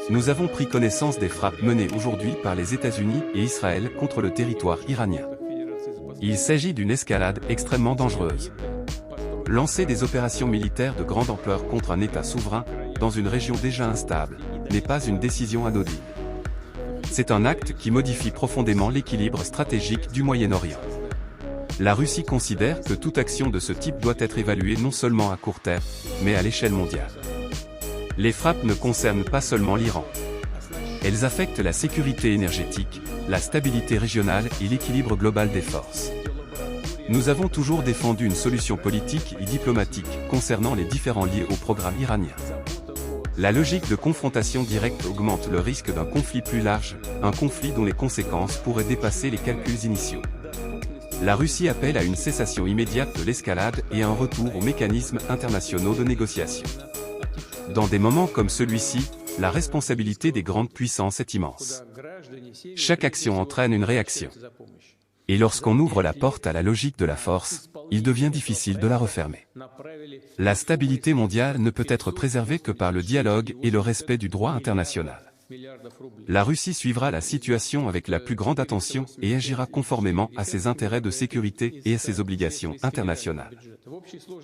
Nous avons pris connaissance des frappes menées aujourd'hui par les États-Unis et Israël contre le territoire iranien. Il s'agit d'une escalade extrêmement dangereuse. Lancer des opérations militaires de grande ampleur contre un État souverain, dans une région déjà instable, n'est pas une décision anodine. C'est un acte qui modifie profondément l'équilibre stratégique du Moyen-Orient. La Russie considère que toute action de ce type doit être évaluée non seulement à court terme, mais à l'échelle mondiale. Les frappes ne concernent pas seulement l'Iran. Elles affectent la sécurité énergétique, la stabilité régionale et l'équilibre global des forces. Nous avons toujours défendu une solution politique et diplomatique concernant les différends liés au programme iranien. La logique de confrontation directe augmente le risque d'un conflit plus large, un conflit dont les conséquences pourraient dépasser les calculs initiaux. La Russie appelle à une cessation immédiate de l'escalade et à un retour aux mécanismes internationaux de négociation. Dans des moments comme celui-ci, la responsabilité des grandes puissances est immense. Chaque action entraîne une réaction. Et lorsqu'on ouvre la porte à la logique de la force, il devient difficile de la refermer. La stabilité mondiale ne peut être préservée que par le dialogue et le respect du droit international. La Russie suivra la situation avec la plus grande attention et agira conformément à ses intérêts de sécurité et à ses obligations internationales.